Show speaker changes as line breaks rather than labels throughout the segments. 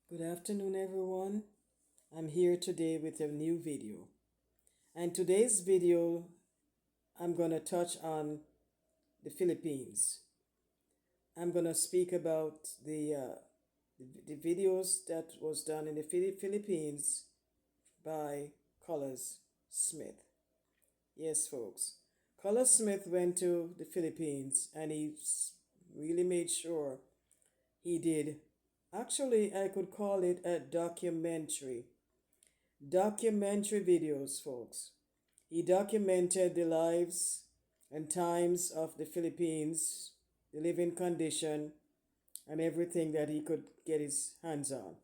Good afternoon, everyone. I'm here today with a new video. And today's video, I'm going to touch on the Philippines. I'm going to speak about the videos that was done in the Philippines by Colaz Smith. Yes, folks. Colaz Smith went to the Philippines and he really made sure he did. Actually, I could call it a documentary. Documentary videos, folks. He documented the lives and times of the Philippines, the living condition, and everything that he could get his hands on.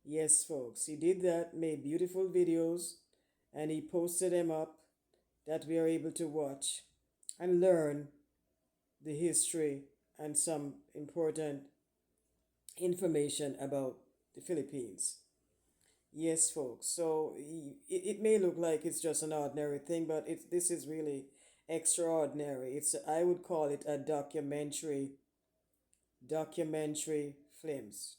Yes, folks, he did that, made beautiful videos, and he posted them up that we are able to watch and learn the history and some important information about the Philippines. Yes, folks. So it may look like it's just an ordinary thing, but this is really extraordinary. I would call it a documentary films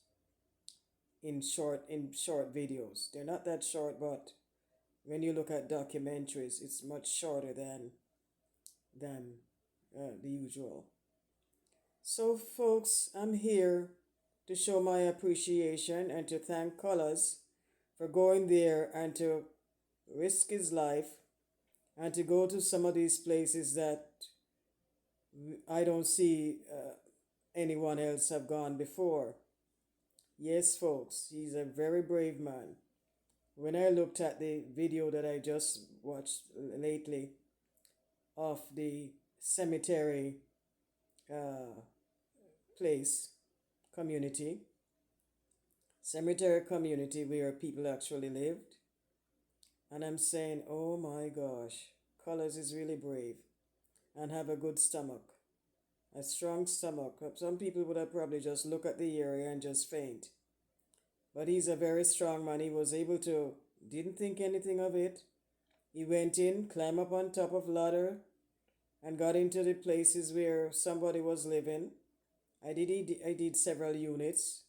in short videos. They're not that short, but when you look at documentaries, it's much shorter than the usual. So, folks, I'm here to show my appreciation and to thank Colors for going there and to risk his life and to go to some of these places that I don't see anyone else have gone before. Yes, folks, he's a very brave man. When I looked at the video that I just watched lately of the cemetery uh, place community, cemetery community where people actually lived, and I'm saying, oh my gosh, Colors is really brave and have a good stomach, a strong stomach. Some people would have probably just look at the area and just faint. But he's a very strong man. He was able to, didn't think anything of it. He went in, climbed up on top of ladder, and got into the places where somebody was living. I did several units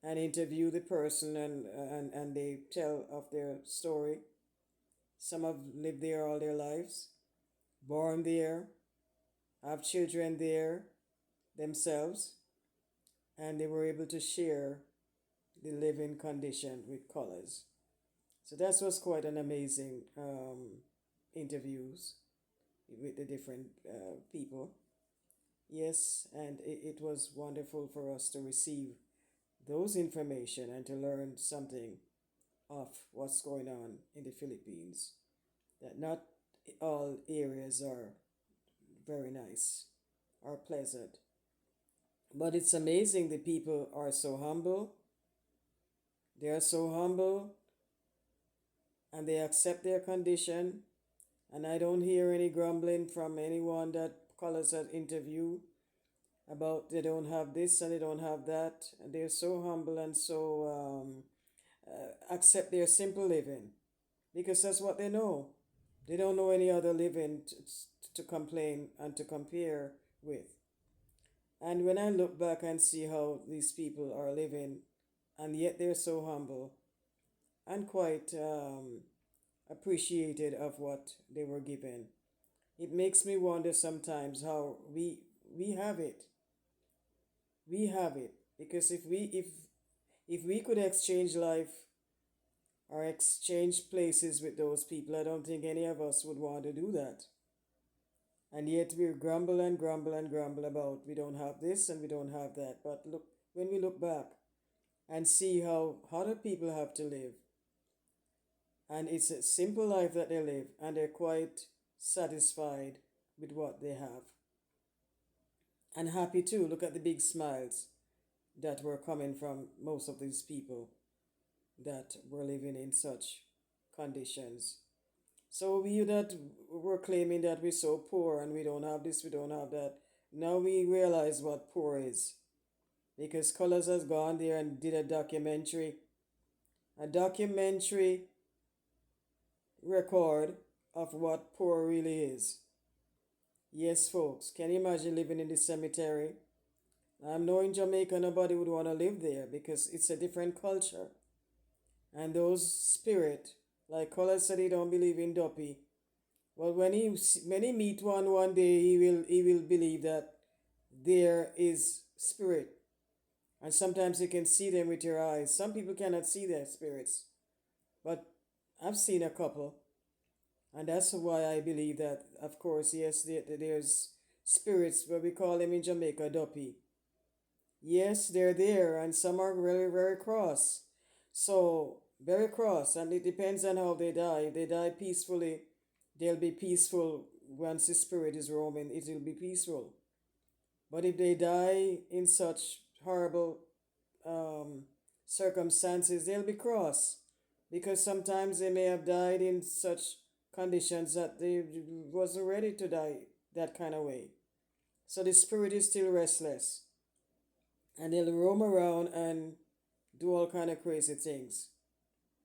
and interview the person and they tell of their story. Some have lived there all their lives, born there, have children there themselves, and they were able to share the living condition with colors. So that was quite an amazing interviews with the different people. Yes, and it was wonderful for us to receive those information and to learn something of what's going on in the Philippines. That not all areas are very nice or pleasant. But it's amazing the people are so humble. They are so humble and they accept their condition. And I don't hear any grumbling from anyone that Colors had interviewed about they don't have this and they don't have that. And they're so humble and so accept their simple living because that's what they know. They don't know any other living to complain and to compare with. And when I look back and see how these people are living, and yet they're so humble and quite appreciated of what they were given, it makes me wonder sometimes how we have it. We have it because if we could exchange life or exchange places with those people, I don't think any of us would want to do that. And yet we grumble and grumble and grumble about we don't have this and we don't have that. But look, when we look back and see how other people have to live, and it's a simple life that they live, and they're quite satisfied with what they have. And happy too. Look at the big smiles that were coming from most of these people that were living in such conditions. So we that were claiming that we're so poor and we don't have this, we don't have that. Now we realize what poor is. Because Colors has gone there and did a documentary record of what poor really is. Yes, folks, can you imagine living in the cemetery I'm knowing Jamaica, nobody would want to live there because it's a different culture. And those spirit, like Colaz said, he don't believe in Duppy. Well, when he meet one day, he will believe that there is spirit, and sometimes you can see them with your eyes. Some people cannot see their spirits, but I've seen a couple, and that's why I believe that. Of course, yes, there's spirits, what we call them in Jamaica, Duppy. Yes, they're there, and some are very, very cross. So, very cross, and it depends on how they die. If they die peacefully, they'll be peaceful. Once the spirit is roaming, it will be peaceful. But if they die in such horrible um, circumstances, they'll be cross. Because sometimes they may have died in such conditions that they wasn't ready to die that kind of way. So the spirit is still restless, and they'll roam around and do all kind of crazy things.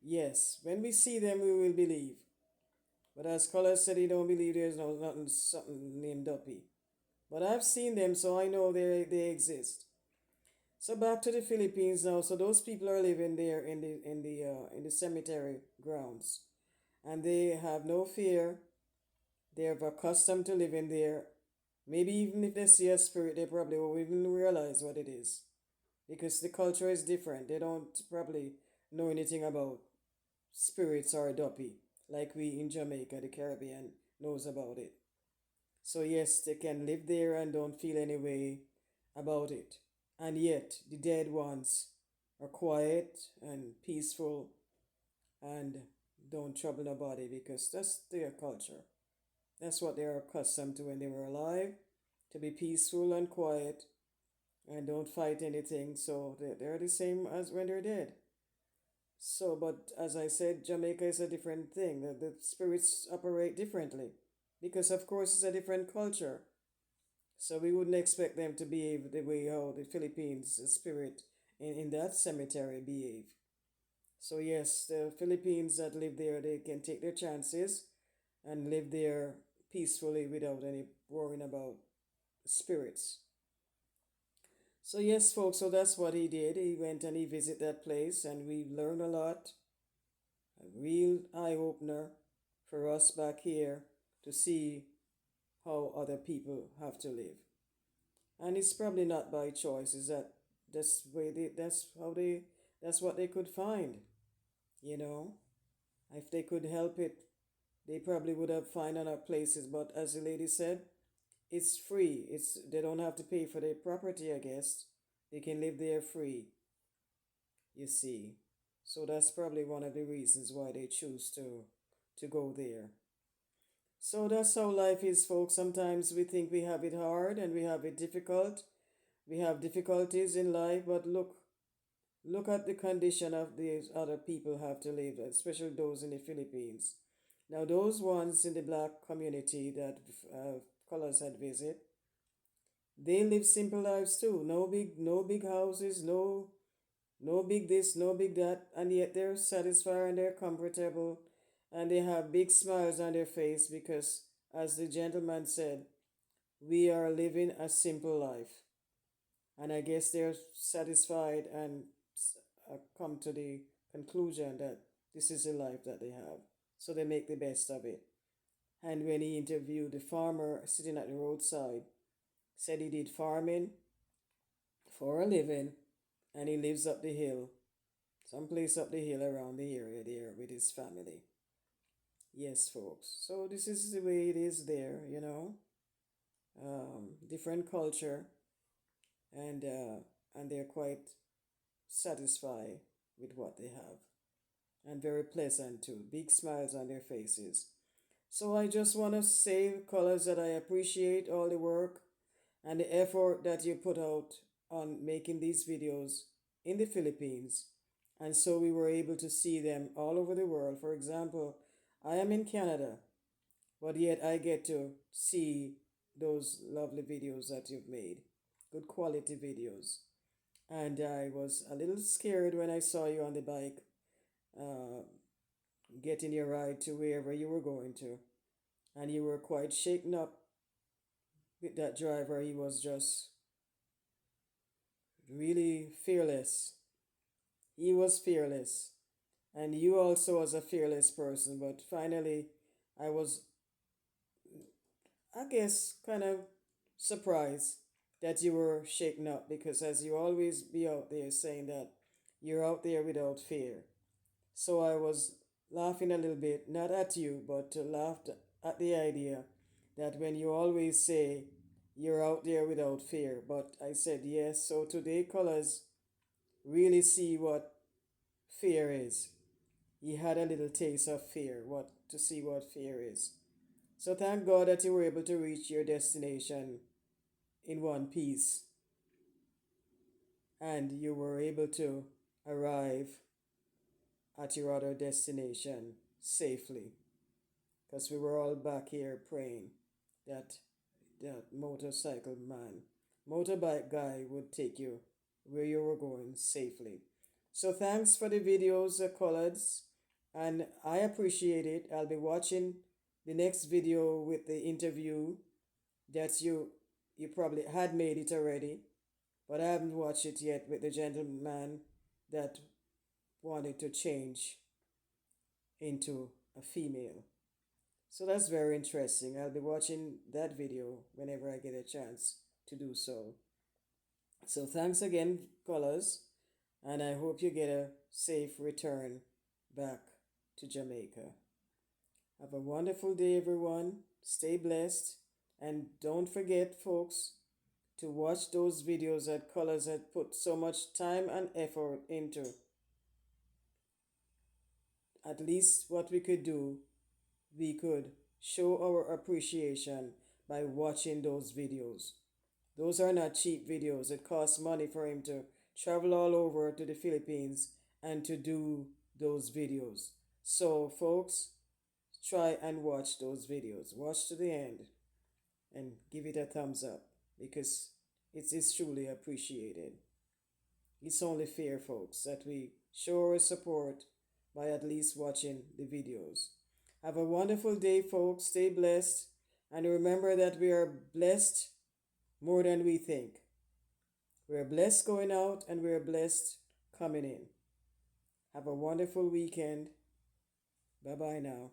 Yes, when we see them, we will believe. But as Collar said, he don't believe there's no nothing something named Duppy. But I've seen them, so I know they exist. So back to the Philippines now. So those people are living there in the cemetery grounds, and they have no fear. They're accustomed to living there. Maybe even if they see a spirit, they probably won't even realize what it is because the culture is different. They don't probably know anything about spirits or duppy like we in Jamaica, the Caribbean, knows about it. So yes, they can live there and don't feel any way about it. And yet the dead ones are quiet and peaceful and don't trouble nobody because that's their culture. That's what they are accustomed to when they were alive, to be peaceful and quiet and don't fight anything. So they're the same as when they're dead. So, but as I said, Jamaica is a different thing. The spirits operate differently because, of course, it's a different culture. So we wouldn't expect them to behave the way how the Philippines spirit in that cemetery behave. So yes, the Philippines that live there, they can take their chances and live there peacefully without any worrying about spirits. So yes, folks, so that's what he did. He went and he visited that place and we learned a lot. A real eye opener for us back here to see how other people have to live. And it's probably not by choice, is that that's what they could find, you know. If they could help it, they probably would have found other places. But as the lady said, it's free. They don't have to pay for their property, I guess. They can live there free, you see. So that's probably one of the reasons why they choose to go there. So that's how life is, folks. Sometimes we think we have it hard and we have it difficult. We have difficulties in life, but look at the condition of these other people have to live, especially those in the Philippines. Now, those ones in the black community that Colors had visit, they live simple lives too. No big houses, no big this, no big that, and yet they're satisfied and they're comfortable, and they have big smiles on their face because, as the gentleman said, we are living a simple life. And I guess they're satisfied and come to the conclusion that this is the life that they have. So they make the best of it. And when he interviewed the farmer sitting at the roadside, said he did farming for a living and he lives up the hill, someplace up the hill around the area there with his family. Yes, folks. So this is the way it is there, you know. Different culture, and they're quite satisfied with what they have, and very pleasant too. Big smiles on their faces. So I just want to say, Colors, that I appreciate all the work and the effort that you put out on making these videos in the Philippines. And so we were able to see them all over the world. For example, I am in Canada, but yet I get to see those lovely videos that you've made. Good quality videos. And I was a little scared when I saw you on the bike, uh, getting your ride to wherever you were going to. And you were quite shaken up with that driver. He was just really fearless. He was fearless. And you also was a fearless person, but finally I was, I guess, kind of surprised that you were shaken up because as you always be out there saying that you're out there without fear. So I was laughing a little bit, not at you, but laughed at the idea that when you always say you're out there without fear. But I said yes. So today, Colaz really see what fear is. He had a little taste of fear, what to see what fear is. So thank God that you were able to reach your destination in one piece and you were able to arrive at your other destination safely. Because we were all back here praying that that motorcycle man, motorbike guy would take you where you were going safely. So thanks for the videos, Collards, and I appreciate it. I'll be watching the next video with the interview that you probably had made it already, but I haven't watched it yet with the gentleman that wanted to change into a female. So that's very interesting. I'll be watching that video whenever I get a chance to do so. So thanks again, callers, and I hope you get a safe return back to Jamaica. Have a wonderful day, everyone. Stay blessed. And don't forget, folks, to watch those videos that Colors had put so much time and effort into. At least what we could do, we could show our appreciation by watching those videos. Those are not cheap videos. It costs money for him to travel all over to the Philippines and to do those videos. So, folks, try and watch those videos. Watch to the end and give it a thumbs up because it is truly appreciated. It's only fair, folks, that we show our support by at least watching the videos. Have a wonderful day, folks. Stay blessed. And remember that we are blessed more than we think. We are blessed going out and we are blessed coming in. Have a wonderful weekend. Bye bye now.